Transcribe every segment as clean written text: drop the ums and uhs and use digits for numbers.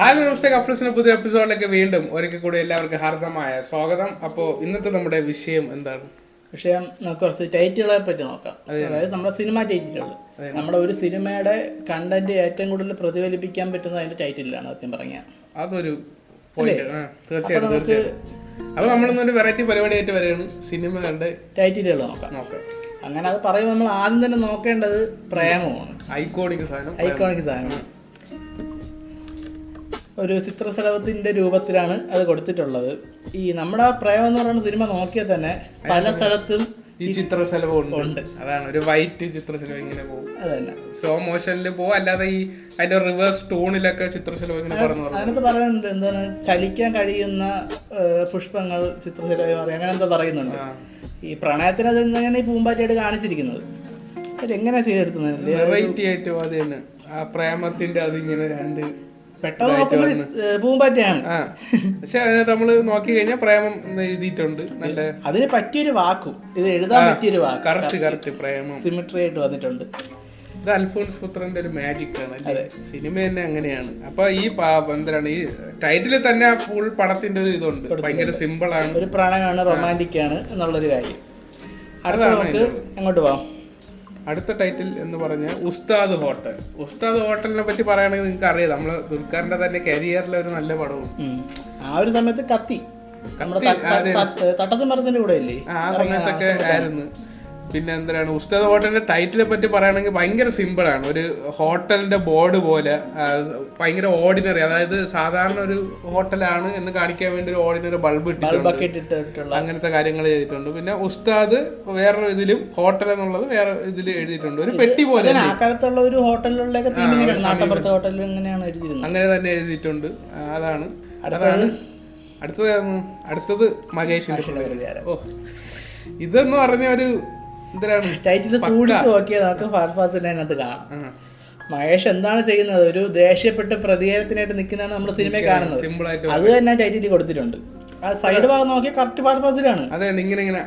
Hello നമസ്തേ, കപ്പിൾസിന്റെ പുതിയ എപ്പിസോഡിലേക്ക് വീണ്ടും ഒരിക്കൽ കൂടി എല്ലാവർക്കും ഹാർദമായ സ്വാഗതം. അപ്പോൾ ഇന്നത്തെ നമ്മുടെ വിഷയം എന്താണ്? വിഷയം നമുക്ക് കുറച്ച് ടൈറ്റിലുകളെ പറ്റി നോക്കാം. അതായത് നമ്മുടെ സിനിമ ടൈറ്റിലുകൾ, നമ്മുടെ ഒരു സിനിമയുടെ കണ്ടന്റ് ഏറ്റവും കൂടുതൽ പ്രതിഫലിപ്പിക്കാൻ പറ്റുന്നത് അതിന്റെ ടൈറ്റിലാണ് സത്യം പറഞ്ഞാൽ. അതൊരു തീർച്ചയായിട്ടും. അപ്പൊ നമ്മളിന്നൊരു വെറൈറ്റി പരിപാടിയായിട്ട് വരികയാണ്, സിനിമകളുടെ ടൈറ്റിലുകൾ നോക്കാം. അങ്ങനെ അത് പറയുമ്പോൾ നമ്മൾ ആദ്യം തന്നെ നോക്കേണ്ടത് പ്രേമമാണ്. ഐക്കോണിക് സാധനം ഒരു ചിത്രശലഭത്തിന്റെ രൂപത്തിലാണ് അത് കൊടുത്തിട്ടുള്ളത്. ഈ നമ്മുടെ പ്രേമം എന്ന് പറയുന്ന സിനിമ നോക്കിയാൽ തന്നെ പല സ്ഥലത്തും ഈ ചിത്രശലഭം ഉണ്ട്. അതാണ് ഒരു വൈറ്റ് ചിത്രശലഭം ഇങ്ങനെ പോകും, അതന്നെ സ്ലോ മോഷനിൽ പോകും, അല്ലാതെ ഈ അതിന്റെ റിവേഴ്സ് ടോണിലൊക്കെ ചിത്രശലഭം ഇങ്ങനെ പറഞ്ഞു. അതിനകത്ത് പറയുന്നുണ്ട് എന്താണ്, ചലിക്കാൻ കഴിയുന്ന പുഷ്പങ്ങൾ ചിത്രശലഭം അങ്ങനെ എന്തോ പറയുന്നുണ്ട്. ഈ പ്രണയത്തിന് അത് എങ്ങനെയാണ് ഈ പൂമ്പാറ്റയായിട്ട് കാണിച്ചിരിക്കുന്നത്, അവരെങ്ങനെ ചെയ്തെടുത്തുന്നത് വെറൈറ്റി ആയിട്ട് അത് തന്നെ. ആ പ്രേമത്തിന്റെ അതിങ്ങനെ രണ്ട് പെട്ടെന്ന് പൂമ്പാറ്റയാണ്. പക്ഷെ അതിനകത്ത് നമ്മള് നോക്കി കഴിഞ്ഞാൽ പ്രേമം എഴുതിയിട്ടുണ്ട്. നല്ല അതിന് പറ്റിയൊരു വാക്കും ഇത് എഴുതാൻ പറ്റിയൊരു വാക്ക് കറക്റ്റ് പ്രേമം സിമിട്രി ആയിട്ട് വന്നിട്ടുണ്ട്. ഇത് അൽഫോൺസ് പുത്രന്റെ ഒരു മാജിക് ആണ് അല്ലേ, സിനിമ തന്നെ അങ്ങനെയാണ്. അപ്പൊ ഈ എന്താണ് ഈ ടൈറ്റിൽ തന്നെ ഫുൾ പടത്തിന്റെ ഒരു ഇതുണ്ട്, ഭയങ്കര സിമ്പിൾ ആണ്, ഒരു പ്രണയമാണ്, റൊമാൻറ്റിക് ആണ് എന്നുള്ളൊരു കാര്യം. അടുത്ത നമുക്ക് എങ്ങോട്ട് പോവാം. അടുത്ത ടൈറ്റിൽ എന്ന് പറഞ്ഞാൽ ഉസ്താദ് ഹോട്ടൽ. ഉസ്താദ് ഹോട്ടലിനെ പറ്റി പറയുകയാണെങ്കിൽ നിങ്ങൾക്ക് അറിയാം, നമ്മള് ദുൽഖറിന്റെ തന്നെ കരിയറിലെ ഒരു നല്ല പടവും. ആ ഒരു സമയത്ത് കത്തി തട്ടത്തും മരത്തിന്റെ കൂടെ അല്ലേ, ആ സമയത്തൊക്കെ ആയിരുന്നു. പിന്നെ എന്താണ് ഉസ്താദ് ഹോട്ടലിന്റെ ടൈറ്റിലെ പറ്റി പറയുകയാണെങ്കിൽ ഭയങ്കര സിമ്പിൾ ആണ്. ഒരു ഹോട്ടലിന്റെ ബോർഡ് പോലെ, ഭയങ്കര ഓർഡിനറി, അതായത് സാധാരണ ഒരു ഹോട്ടലാണ് എന്ന് കാണിക്കാൻ വേണ്ടി ഒരു ഓർഡിനറി ബൾബ് ഇട്ടിട്ടുണ്ട്, അങ്ങനത്തെ കാര്യങ്ങൾ ചെയ്തിട്ടുണ്ട്. പിന്നെ ഉസ്താദ് വേറെ ഇതിലും ഹോട്ടൽ എന്നുള്ളത് വേറെ ഇതിൽ എഴുതിയിട്ടുണ്ട്, ഒരു പെട്ടി പോലെ. ഒരു ഹോട്ടലിലൊക്കെ അങ്ങനെ തന്നെ എഴുതിയിട്ടുണ്ട്. അതാണ് അടുത്തത് മഹേഷിന്റെ. ഓ, ഇതെന്ന് പറഞ്ഞ ഒരു ടൈറ്റിൽ സൂക്ഷിച്ച് നോക്കിയാൽ നമുക്ക് ഫാർഫാസിന്റെ അതിനകത്ത് കാണാം. മഹേഷ് എന്താണ് ചെയ്യുന്നത്, ഒരു ദേഷ്യപ്പെട്ട് പ്രതികാരത്തിനായിട്ട് നിൽക്കുന്നതാണ് നമ്മുടെ സിനിമയിൽ കാണുന്നത്. അത് തന്നെ ടൈറ്റിൽ കൊടുത്തിട്ടുണ്ട്. ആ സൈഡ് ഭാഗം നോക്കിയാൽ കറക്റ്റ് ഫാർഫാസിലാണ്. അതെ, ഇങ്ങനെ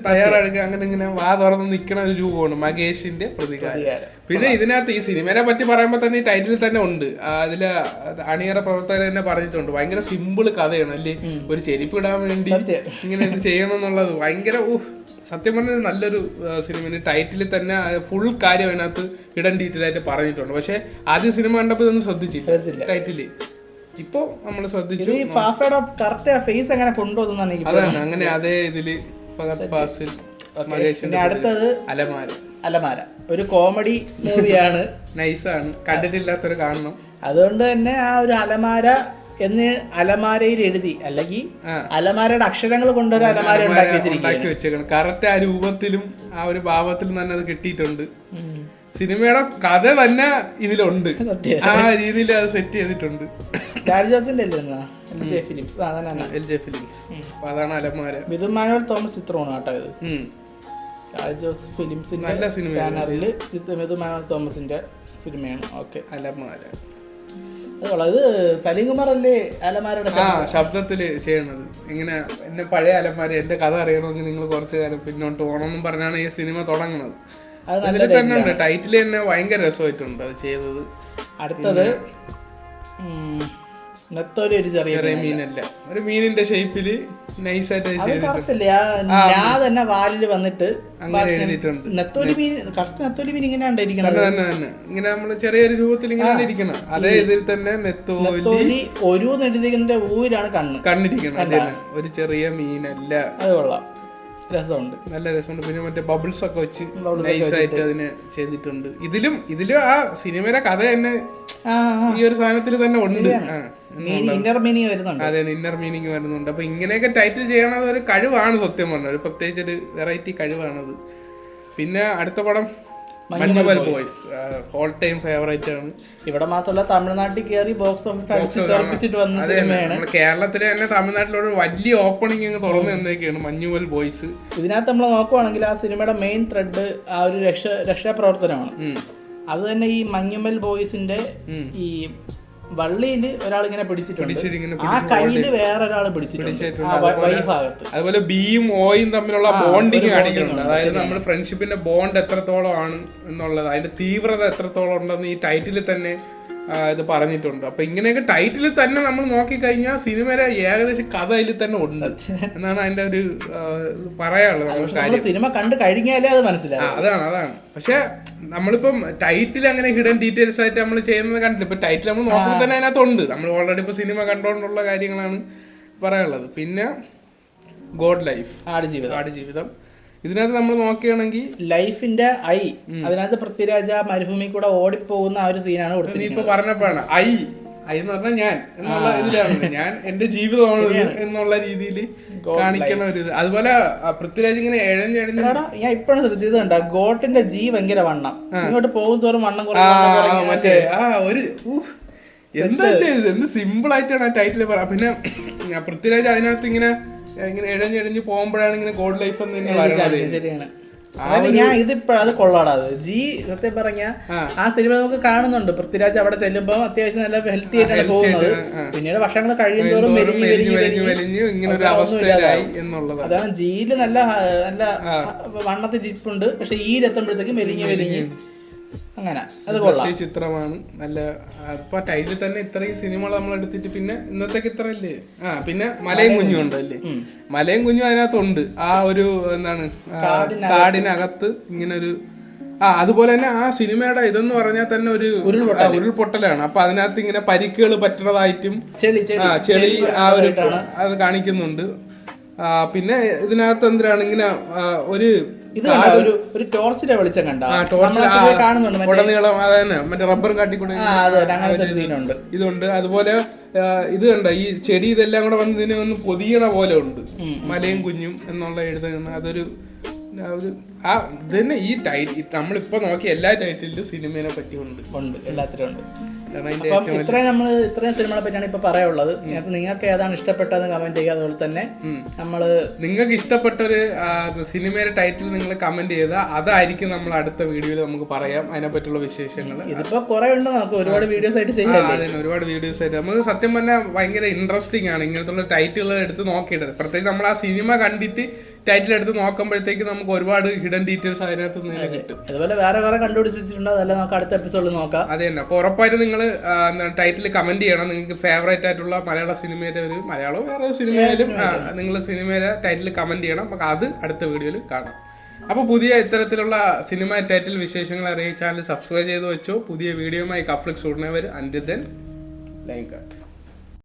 തയ്യാറെടുക്കുക, അങ്ങനെ ഇങ്ങനെ വാ തുറന്ന് നിൽക്കണ ഒരു രൂപമാണ് മഹേഷിന്റെ പ്രതികാരം. പിന്നെ ഇതിനകത്ത് ഈ സിനിമയെ പറ്റി പറയുമ്പോൾ തന്നെ ഈ ടൈറ്റിൽ തന്നെ ഉണ്ട്, അതില് അണിയറ പ്രവർത്തകർ തന്നെ പറഞ്ഞിട്ടുണ്ട്, ഭയങ്കര സിമ്പിൾ കഥയാണ് അല്ലേ, ഒരു ചെരുപ്പ് ഇടാൻ വേണ്ടി ഇങ്ങനെ ഇത് ചെയ്യണം എന്നുള്ളത് ഭയങ്കര സത്യം പറഞ്ഞ നല്ലൊരു സിനിമ. ടൈറ്റിൽ തന്നെ ഫുൾ കാര്യം അതിനകത്ത് ഇടൻ ഡീറ്റെയിൽ ആയിട്ട് പറഞ്ഞിട്ടുണ്ട്. പക്ഷെ ആദ്യം സിനിമ കണ്ടപ്പോൾ ഇതൊന്നും ശ്രദ്ധിച്ചില്ല ടൈറ്റില്. ഇപ്പൊ നമ്മള് ശ്രദ്ധിച്ചു, അതാണ് അങ്ങനെ അതേ ഇതില് ഫഹദ് ഫാസിൽ. അടുത്തത് അലമാര ഒരു കോമഡി മൂവിയാണ്. നൈസാണ്, കണ്ടിട്ടില്ലാത്തൊരു കാണണം. അതുകൊണ്ട് തന്നെ ആ ഒരു അലമാര എന്ന് അലമാരയിൽ എഴുതി, അല്ലെങ്കിൽ അലമാരയുടെ അക്ഷരങ്ങൾ കൊണ്ടൊരു അലമാര ഉണ്ടാക്കി വെച്ചേക്കണം. കറക്റ്റ് ആ രൂപത്തിലും ആ ഒരു ഭാവത്തിലും തന്നെ അത് കിട്ടിയിട്ടുണ്ട്. സിനിമയുടെ കഥ തന്നെ ഇതിലുണ്ട്, ആ രീതിയിൽ അത് സെറ്റ് ചെയ്തിട്ടുണ്ട്. അതാണ് അലമാര. മിഥുൻ മാനുവൽ തോമസ് ചിത്രമാണ് കേട്ടോ ഇത്. രാജോസ് ഫിലിംസിന്റെ നല്ല സിനിമ, മിഥുൻ മാനുവൽ തോമസിന്റെ സിനിമയാണ്. ഓക്കെ, അലമാര. ഇത് സലീം കുമാർ അല്ലേ അലമാരയുടെ ശബ്ദത്തില് ചെയ്യണത്. ഇങ്ങനെ എന്നെ പഴയ അലമാര, എന്റെ കഥ അറിയണമെങ്കിൽ നിങ്ങൾ കുറച്ചു കാലം പിന്നോട്ട് പോകണമെന്നും പറഞ്ഞാണ് ഈ സിനിമ തുടങ്ങുന്നത്. അതിൽ തന്നെ ഉണ്ട്, ടൈറ്റിൽ തന്നെ ഭയങ്കര രസമായിട്ടുണ്ട് അത് ചെയ്തത്. അടുത്തത് നെത്തോലി, ഒരു ചെറിയ മീനല്ല, ഒരു മീനിന്റെ ഷേപ്പില് നൈസായിട്ട് തന്നെ വാലില് വന്നിട്ട് അങ്ങനെ എഴുതിയിട്ടുണ്ട്. നെത്തോലി മീൻ ഇങ്ങനെയാണ് ഇങ്ങനെ നമ്മള് ചെറിയൊരു രൂപത്തിൽ ഇങ്ങനെ ഇരിക്കണം. അതേ ഇതിൽ തന്നെ നെത്തോലി ഒരു നെടുതിന്റെ ഊരിലാണ് കണ്ണിരിക്കണം. ഒരു ചെറിയ മീനല്ല. അത് കൊള്ളാം, രസമുണ്ട്, നല്ല രസമുണ്ട്. പിന്നെ മറ്റേ ബബിൾസ് ഒക്കെ വെച്ച് നൈസായിട്ട് അതിനെ ചെയ്തിട്ടുണ്ട്. ഇതിലും ആ സിനിമയുടെ കഥ തന്നെ ഈ ഒരു സാധനത്തിൽ തന്നെ ഉണ്ട്. അതെ, ഇന്നർ മീനിങ് വരുന്നുണ്ട്. അപ്പൊ ഇങ്ങനെയൊക്കെ ടൈറ്റിൽ ചെയ്യണത് ഒരു കഴിവാണ് സത്യം പറഞ്ഞത്, ഒരു പ്രത്യേകിച്ച് ഒരു വെറൈറ്റി കഴിവാണത്. പിന്നെ അടുത്ത പടം Manjummel boys, all time favourite ആണ്. ഇവിടെ മാത്രമല്ല, തമിഴ്നാട്ടിൽ കയറി ബോക്സ് ഓഫീസ് വന്ന സിനിമയാണ്. കേരളത്തിലെ തന്നെ തമിഴ്നാട്ടിലൊരു വലിയ ഓപ്പണിംഗ് അങ്ങ് തുറന്നു തന്നേക്കാണ് മഞ്ഞുമൽ ബോയ്സ്. ഇതിനകത്ത് നമ്മൾ നോക്കുവാണെങ്കിൽ ആ സിനിമയുടെ മെയിൻ ത്രെഡ് ആ ഒരു രക്ഷാപ്രവർത്തനമാണ്. അത് തന്നെ ഈ മഞ്ഞുമൽ ബോയ്സിന്റെ ഈ വള്ളിയില് ഒരാളിങ്ങനെ പിടിച്ചിട്ടുണ്ട്, ആ കയ്യില് വേറൊരാൾ പിടിച്ചിട്ടുണ്ട്. അതുപോലെ ബിയും ഓയും തമ്മിലുള്ള ബോണ്ടിങ് കാണിക്കുന്നുണ്ട്. അതായത് നമ്മുടെ ഫ്രണ്ട്ഷിപ്പിന്റെ ബോണ്ട് എത്രത്തോളം ആണ് എന്നുള്ളത്, അതിന്റെ തീവ്രത എത്രത്തോളം ഉണ്ടെന്ന് ഈ ടൈറ്റിൽ തന്നെ ഇത് പറഞ്ഞിട്ടുണ്ട്. അപ്പൊ ഇങ്ങനെയൊക്കെ ടൈറ്റിൽ തന്നെ നമ്മൾ നോക്കിക്കഴിഞ്ഞാൽ സിനിമയുടെ ഏകദേശം കഥ അതിൽ തന്നെ ഉണ്ട് എന്നാണ് അതിന്റെ ഒരു പറയാനുള്ളത്. സിനിമ കണ്ടു കഴിഞ്ഞാലേ അത് മനസ്സിലാവും. അതാണ്. പക്ഷെ നമ്മളിപ്പം ടൈറ്റിൽ അങ്ങനെ ഹിഡൻ ഡീറ്റെയിൽസ് ആയിട്ട് നമ്മൾ ചെയ്യുന്നത് കണ്ടില്ല. ഇപ്പൊ ടൈറ്റിൽ നമ്മൾ നോക്കുമ്പോൾ തന്നെ അതിനകത്തുണ്ട്. നമ്മൾ ഓൾറെഡി ഇപ്പൊ സിനിമ കണ്ടുകൊണ്ടുള്ള കാര്യങ്ങളാണ് പറയാനുള്ളത്. പിന്നെ ഗോഡ് ലൈഫ്, ആടുജീവിതം, ഇതിനകത്ത് നമ്മൾ നോക്കുകയാണെങ്കിൽ ലൈഫിന്റെ അതിനകത്ത് പൃഥ്വിരാജ് മരുഭൂമി കൂടെ ഓടിപ്പോകുന്ന ആ ഒരു സീനാണ് കൊടുത്തത്. നീ ഇപ്പൊ പറഞ്ഞപ്പോഴാണ് ഐ എന്ന് പറഞ്ഞാൽ ഞാൻ എന്നുള്ള ഇതിലാണ്, ഞാൻ എന്റെ ജീവിതമാണ് എന്നുള്ള രീതിയിൽ കാണിക്കുന്ന ഒരു ഇത്. അതുപോലെ പൃഥ്വിരാജ് ഇങ്ങനെ എഴഞ്ഞെഴഞ്ഞ ഞാൻ ഇപ്പോഴും ശ്രദ്ധിച്ചത് കണ്ട ഗോട്ടിന്റെ ജി ഭയങ്കര വണ്ണം, ഇങ്ങോട്ട് പോകും തോറും വണ്ണം മറ്റേ ഒരു എന്തല്ലേ എന്ത് സിമ്പിൾ ആയിട്ടാണ് ആ ടൈറ്റിൽ പറയാം. പിന്നെ പൃഥ്വിരാജ് അതിനകത്ത് ഇങ്ങനെ എഴഞ്ഞെഴഞ്ഞ് പോകുമ്പോഴാണ് ഇങ്ങനെ ഗോഡ് ലൈഫ് എന്ന് തന്നെ പറയുന്നത്. ശരിയാണ്. ഞാൻ ഇതിപ്പോ അത് കൊള്ളാടാത് ജി സത്യം പറഞ്ഞ ആ സിനിമ നമുക്ക് കാണുന്നുണ്ട്. പൃഥ്വിരാജ് അവിടെ ചെല്ലുമ്പോ അത്യാവശ്യം നല്ല ഹെൽത്തി ആയിട്ടാണ് പോകുന്നത്. പിന്നീട് വർഷങ്ങൾ കഴിയുന്തോറും ഇങ്ങനെ ഒരു അവസ്ഥയിലായി എന്നുള്ളത്. അതാണ് ജിയില് നല്ല നല്ല വണ്ണത്തിൽ ഇരിപ്പുണ്ട്, പക്ഷെ ഈ എത്തുമ്പോഴത്തേക്കും മെലിഞ്ഞ് അങ്ങനെ അത് കൊള്ളാം. ചിത്രമാണ് നല്ല. ഇപ്പൊ ടൈറ്റിൽ തന്നെ ഇത്രയും സിനിമകൾ നമ്മൾ എടുത്തിട്ട് പിന്നെ ഇന്നത്തേക്ക് ഇത്ര അല്ലേ. പിന്നെ മലയും കുഞ്ഞും ഉണ്ടല്ലേ. മലയും കുഞ്ഞും അതിനകത്തുണ്ട്. ആ ഒരു എന്താണ് കാടിനകത്ത് ഇങ്ങനെ ഒരു അതുപോലെ തന്നെ ആ സിനിമയുടെ ഇതെന്ന് പറഞ്ഞാൽ തന്നെ ഒരു ഉരുൾപൊട്ടലാണ്. അപ്പൊ അതിനകത്ത് ഇങ്ങനെ പരിക്കുകൾ പറ്റുന്നതായിട്ടും ചെളി ആ ഒരു അത് കാണിക്കുന്നുണ്ട്. പിന്നെ ഇതിനകത്ത് എന്തിനാണ് ഇങ്ങനെ ഒരു ഒരു ടോർച്ചിന്റെ വെളിച്ചം കണ്ട ഉടനീളം അതന്നെ മറ്റേ റബ്ബറും കാട്ടിക്കൂടെ ഇതുണ്ട്. അതുപോലെ ഇത് കണ്ട ഈ ചെടി ഇതെല്ലാം കൂടെ വന്ന് ഇതിനെ ഒന്ന് പൊതിയണ പോലെ ഉണ്ട്. മലയും കുഞ്ഞും എന്നുള്ള എഴുതുന്ന അതൊരു ഇത് തന്നെ. ഈ ടൈറ്റിൽ നമ്മളിപ്പോ നോക്കിയ എല്ലാ ടൈറ്റിലും സിനിമയെ പറ്റി ഉണ്ട്, എല്ലാത്തിലും ഉണ്ട്. ഇത്രയും സിനിമകളെ പറ്റിയാണ് ഇപ്പൊ പറയാനുള്ളത്. നിങ്ങൾക്ക് ഏതാണ് ഇഷ്ടപ്പെട്ടതെന്ന് കമന്റ് ചെയ്യുക. അതുപോലെ തന്നെ നിങ്ങൾക്ക് ഇഷ്ടപ്പെട്ട ഒരു സിനിമയുടെ ടൈറ്റിൽ നിങ്ങൾ കമന്റ് ചെയ്താൽ അതായിരിക്കും നമ്മൾ അടുത്ത വീഡിയോയിൽ നമുക്ക് പറയാം അതിനെ പറ്റിയുള്ള വിശേഷങ്ങൾ. ഇതിപ്പോ കുറെ ഉണ്ട്, നമുക്ക് ഒരുപാട് വീഡിയോസ് ആയിട്ട് ചെയ്യാം. ഒരുപാട് വീഡിയോസ് ആയിട്ട് നമുക്ക് സത്യം പറഞ്ഞാൽ ഭയങ്കര ഇൻട്രസ്റ്റിംഗ് ആണ് ഇങ്ങനത്തെ ടൈറ്റിലുകൾ എടുത്ത് നോക്കിയിട്ടത്. പ്രത്യേകിച്ച് നമ്മൾ ആ സിനിമ കണ്ടിട്ട് ടൈറ്റിൽ എടുത്ത് നോക്കുമ്പോഴത്തേക്ക് നമുക്ക് ഒരുപാട് ഹിഡൻ ഡീറ്റെയിൽസ് അതിനകത്ത് നിന്ന് കിട്ടും. അതുപോലെ വേറെ കണ്ടുപിടിച്ചിട്ടുണ്ടോ അതല്ല നമുക്ക് അടുത്ത എപ്പിസോഡിൽ നോക്കാം. അതെ തന്നെ. അപ്പൊ ഉറപ്പായിട്ട് നിങ്ങൾ ടൈറ്റിൽ കമന്റ് ചെയ്യണം. നിങ്ങൾക്ക് ഫേവറേറ്റ് ആയിട്ടുള്ള മലയാള സിനിമയുടെ ഒരു മലയാളവും വേറെ സിനിമയിലും നിങ്ങൾ സിനിമയുടെ ടൈറ്റിൽ കമന്റ് ചെയ്യണം. നമുക്ക് അത് അടുത്ത വീഡിയോയിൽ കാണാം. അപ്പോൾ പുതിയ ഇത്തരത്തിലുള്ള സിനിമ ടൈറ്റിൽ വിശേഷങ്ങൾ അറിയിച്ച ചാനൽ സബ്സ്ക്രൈബ് ചെയ്ത് വെച്ചോ. പുതിയ വീഡിയോയുമായി കഫ്ലിക്സ് ഉടനെ വരും. അൻറ്റിൽ ദെൻ ലൈൻ കട്ട്.